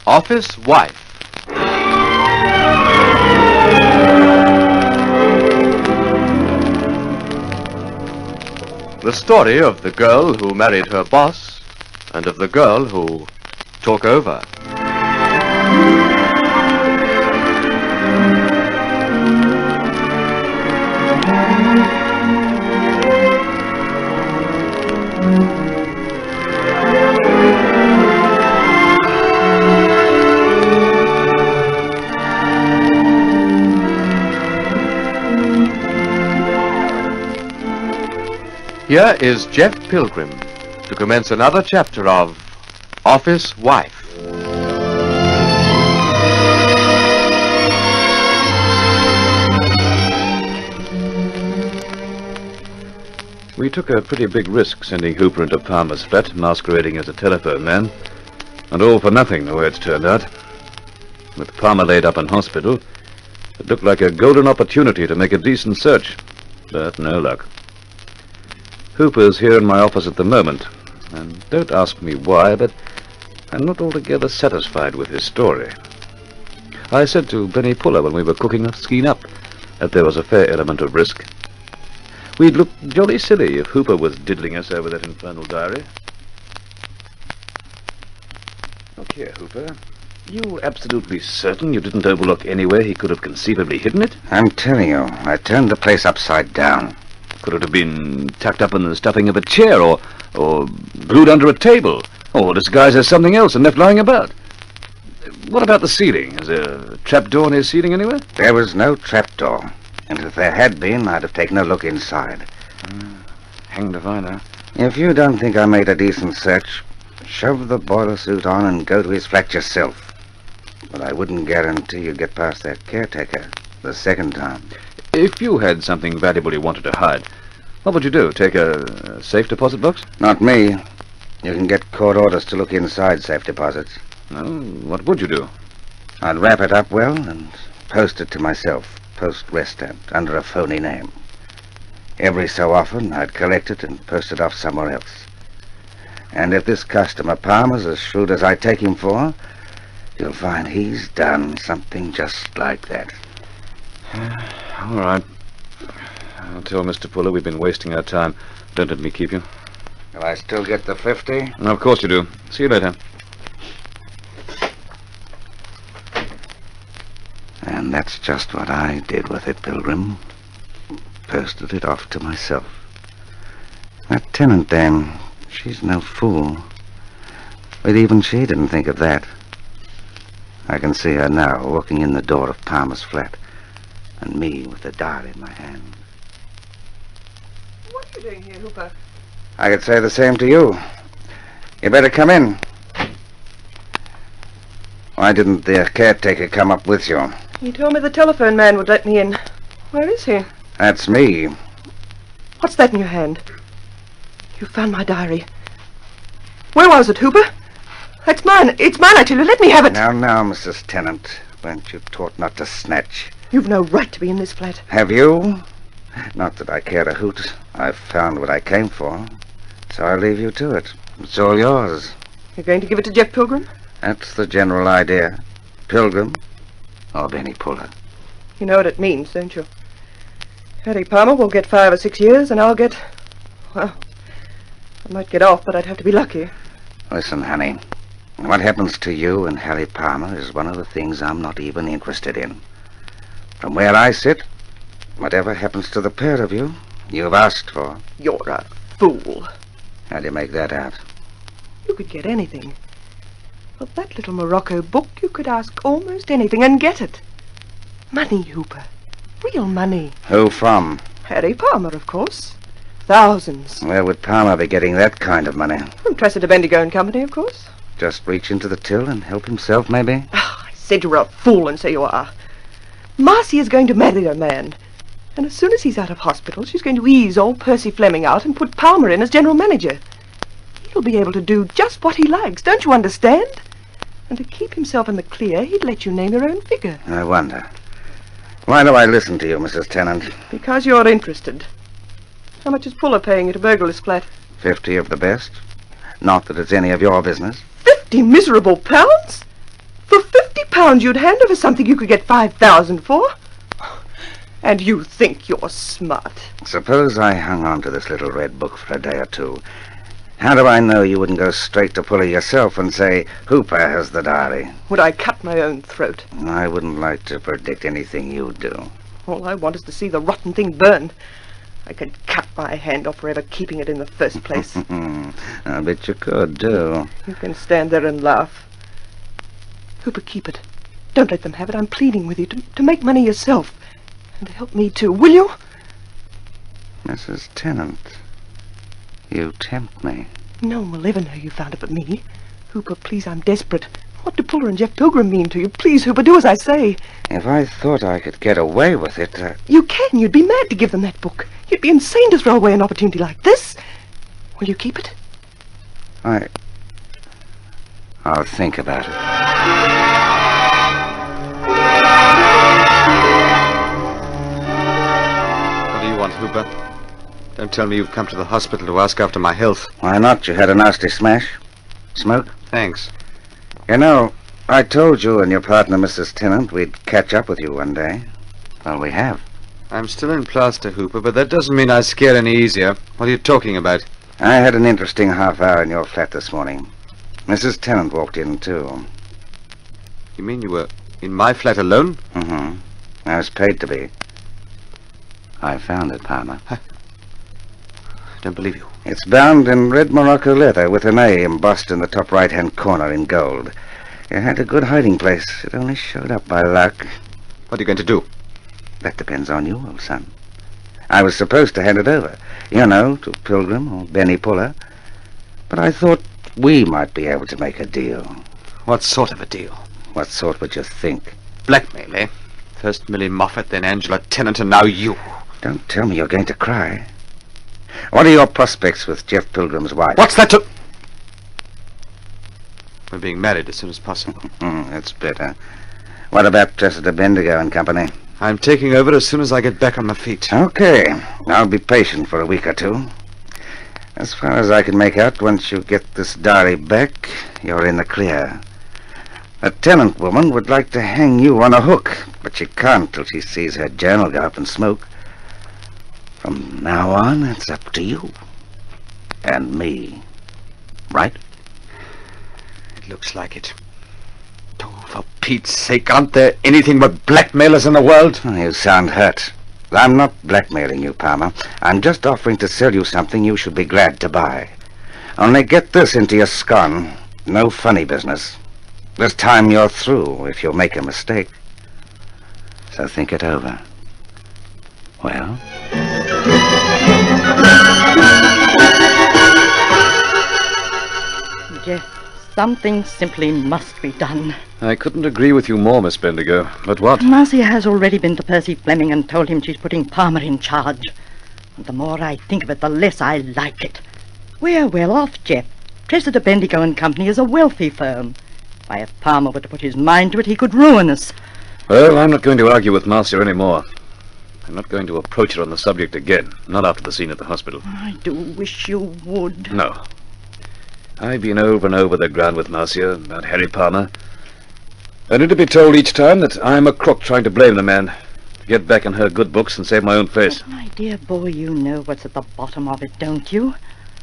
Office Wife. The story of the girl who married her boss and of the girl who took over. Here is Jeff Pilgrim to commence another chapter of Office Wife. We took a pretty big risk sending Hooper into Palmer's flat, masquerading as a telephone man. And all for nothing, the way it's turned out. With Palmer laid up in hospital, it looked like a golden opportunity to make a decent search. But no luck. Hooper's here in my office at the moment, and don't ask me why, but I'm not altogether satisfied with his story. I said to Benny Puller when we were cooking the skein up that there was a fair element of risk. We'd look jolly silly if Hooper was diddling us over that infernal diary. Look here, Hooper. You absolutely certain you didn't overlook anywhere he could have conceivably hidden it? I'm telling you, I turned the place upside down. Could it have been tucked up in the stuffing of a chair, or glued under a table, or disguised as something else and left lying about? What about the ceiling? Is there a trapdoor near the ceiling anywhere? There was no trapdoor, and if there had been, I'd have taken a look inside. Hanged if I know. If you don't think I made a decent search, shove the boiler suit on and go to his flat yourself. But I wouldn't guarantee you'd get past that caretaker the second time. If you had something valuable you wanted to hide, what would you do? Take a safe deposit box? Not me. You can get court orders to look inside safe deposits. Well, what would you do? I'd wrap it up well and post it to myself, post-restant, under a phony name. Every so often, I'd collect it and post it off somewhere else. And if this customer Palmer's as shrewd as I take him for, you'll find he's done something just like that. All right. I'll tell Mr. Puller we've been wasting our time. Don't let me keep you. Will I still get the 50? Of course you do. See you later. And that's just what I did with it, Pilgrim. Posted it off to myself. That tenant dame, she's no fool. But even she didn't think of that. I can see her now, walking in the door of Palmer's flat. And me with the diary in my hand. What are you doing here, Hooper? I could say the same to you. You better come in. Why didn't the caretaker come up with you? He told me the telephone man would let me in. Where is he? That's me. What's that in your hand? You found my diary. Where was it, Hooper? That's mine. It's mine, I tell you. Let me have it. Now, Mrs. Tennant. Weren't you taught not to snatch? You've no right to be in this flat. Have you? Not that I care a hoot. I've found what I came for. So I leave you to it. It's all yours. You're going to give it to Jeff Pilgrim? That's the general idea. Pilgrim or Benny Puller. You know what it means, don't you? Hattie Palmer will get 5 or 6 years, and I'll get... Well, I might get off, but I'd have to be lucky. Listen, honey. What happens to you and Hattie Palmer is one of the things I'm not even interested in. From where I sit, whatever happens to the pair of you, you've asked for. You're a fool. How do you make that out? You could get anything. For that little Morocco book, you could ask almost anything and get it. Money, Hooper. Real money. Who from? Harry Palmer, of course. Thousands. Where would Palmer be getting that kind of money? From Tressida Bendigo and Company, of course. Just reach into the till and help himself, maybe? Oh, I said you were a fool, and so you are. Marcy is going to marry a man. And as soon as he's out of hospital, she's going to ease old Percy Fleming out and put Palmer in as general manager. He'll be able to do just what he likes, don't you understand? And to keep himself in the clear, he'd let you name your own figure. I wonder. Why do I listen to you, Mrs. Tennant? Because you're interested. How much is Puller paying you to burgle his flat? 50 of the best. Not that it's any of your business. 50 miserable pounds? £5 you'd hand over something you could get 5,000 for. And you think you're smart. Suppose I hung on to this little red book for a day or two. How do I know you wouldn't go straight to Puller yourself and say, Hooper has the diary? Would I cut my own throat? I wouldn't like to predict anything you do. All I want is to see the rotten thing burn. I could cut my hand off for ever keeping it in the first place. I bet you could, too. You can stand there and laugh. Hooper, keep it. Don't let them have it. I'm pleading with you to make money yourself. And to help me, too. Will you? Mrs. Tennant, you tempt me. No one will ever know you found it but me. Hooper, please, I'm desperate. What do Puller and Jeff Pilgrim mean to you? Please, Hooper, do as I say. If I thought I could get away with it... You can. You'd be mad to give them that book. You'd be insane to throw away an opportunity like this. Will you keep it? I'll think about it. What do you want, Hooper? Don't tell me you've come to the hospital to ask after my health. Why not? You had a nasty smash. Smoke? Thanks. You know, I told you and your partner, Mrs. Tennant, we'd catch up with you one day. Well, we have. I'm still in plaster, Hooper, but that doesn't mean I scare any easier. What are you talking about? I had an interesting half hour in your flat this morning. Mrs. Tennant walked in, too. You mean you were in my flat alone? Mm-hmm. I was paid to be. I found it, Palmer. I don't believe you. It's bound in red Morocco leather with an A embossed in the top right-hand corner in gold. It had a good hiding place. It only showed up by luck. What are you going to do? That depends on you, old son. I was supposed to hand it over, you know, to Pilgrim or Benny Puller. But I thought we might be able to make a deal. What sort of a deal? What sort would you think? Blackmail, eh? First Millie Moffat, then Angela Tennant, and now you. Don't tell me you're going to cry. What are your prospects with Jeff Pilgrim's wife? What's that to... We're being married as soon as possible. That's better. What about Tressida Bendigo and company? I'm taking over as soon as I get back on my feet. Okay. I'll be patient for a week or two. As far as I can make out, once you get this diary back, you're in the clear. A Tennant woman would like to hang you on a hook, but she can't till she sees her journal go up in smoke. From now on, it's up to you. And me. Right? It looks like it. Oh, for Pete's sake, aren't there anything but blackmailers in the world? Oh, you sound hurt. I'm not blackmailing you, Palmer. I'm just offering to sell you something you should be glad to buy. Only get this into your scon. No funny business. This time you're through if you'll make a mistake. So think it over. Well? Jeff, something simply must be done. I couldn't agree with you more, Miss Bendigo. But what? Marcia has already been to Percy Fleming and told him she's putting Palmer in charge. And the more I think of it, the less I like it. We're well off, Jeff. Tressida Bendigo and Company is a wealthy firm. Why, if Palmer were to put his mind to it, he could ruin us. Well, I'm not going to argue with Marcia anymore. I'm not going to approach her on the subject again. Not after the scene at the hospital. I do wish you would. No. I've been over and over the ground with Marcia about Harry Palmer. Only to be told each time that I'm a crook trying to blame the man, to get back in her good books and save my own face. But, my dear boy, you know what's at the bottom of it, don't you?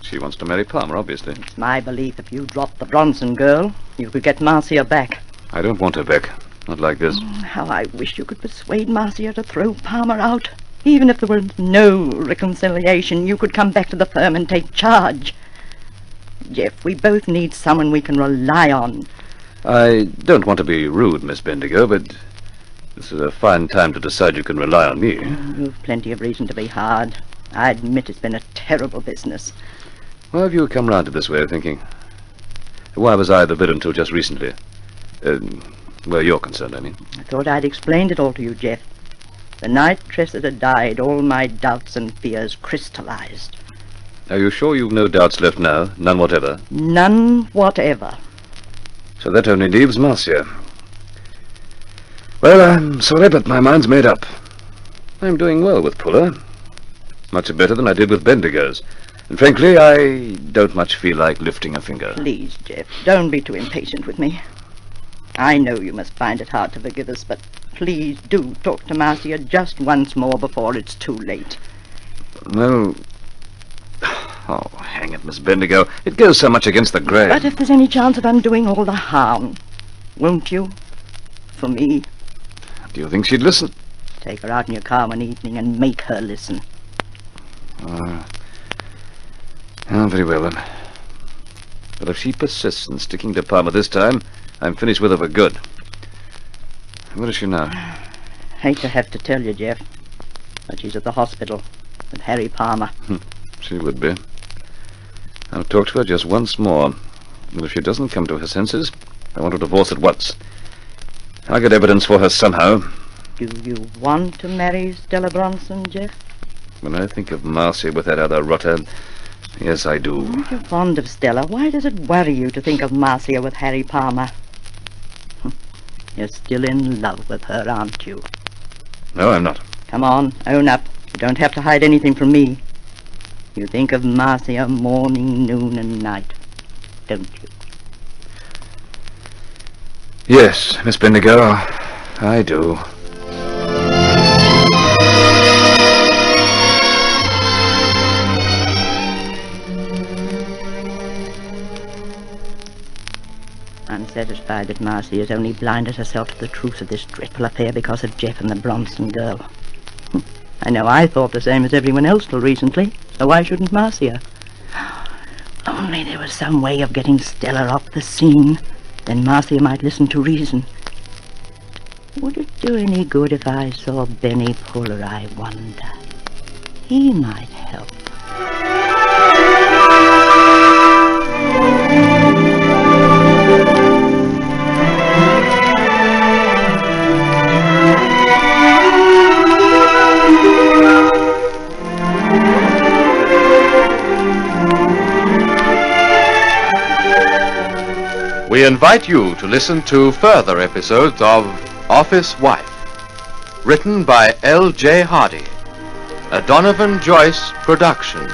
She wants to marry Palmer, obviously. It's my belief if you dropped the Bronson girl, you could get Marcia back. I don't want her back. Not like this. How I wish you could persuade Marcia to throw Palmer out. Even if there were no reconciliation, you could come back to the firm and take charge. Jeff, we both need someone we can rely on. I don't want to be rude, Miss Bendigo, but this is a fine time to decide you can rely on me. You've plenty of reason to be hard. I admit it's been a terrible business. Why have you come round to this way of thinking? Why was I the villain until just recently? Where you're concerned, I mean. I thought I'd explained it all to you, Jeff. The night Tressida died, all my doubts and fears crystallized. Are you sure you've no doubts left now? None whatever? None whatever. So that only leaves Marcia. Well, I'm sorry, but my mind's made up. I'm doing well with Puller. Much better than I did with Bendigo's. And frankly, I don't much feel like lifting a finger. Please, Jeff, don't be too impatient with me. I know you must find it hard to forgive us, but please do talk to Marcia just once more before it's too late. Well... Oh, hang it, Miss Bendigo. It goes so much against the grain. But if there's any chance of undoing all the harm, won't you? For me? Do you think she'd listen? Take her out in your car one evening and make her listen. Oh, very well, then. But if she persists in sticking to Palmer this time, I'm finished with her for good. Where is she now? Hate to have to tell you, Jeff, but she's at the hospital with Harry Palmer. She would be. I'll talk to her just once more. And if she doesn't come to her senses, I want a divorce at once. I'll get evidence for her somehow. Do you want to marry Stella Bronson, Jeff? When I think of Marcia with that other rotter, yes, I do. If you're fond of Stella, why does it worry you to think of Marcia with Harry Palmer? You're still in love with her, aren't you? No, I'm not. Come on, own up. You don't have to hide anything from me. You think of Marcia morning, noon, and night, don't you? Yes, Miss Bendigo, I do. Unsatisfied that Marcia has only blinded herself to the truth of this dreadful affair because of Jeff and the Bronson girl. I know I thought the same as everyone else till recently, so why shouldn't Marcia? Only there was some way of getting Stella off the scene. Then Marcia might listen to reason. Would it do any good if I saw Benny Puller, I wonder? He might help. We invite you to listen to further episodes of Office Wife, written by L.J. Hardy, a Donovan Joyce production.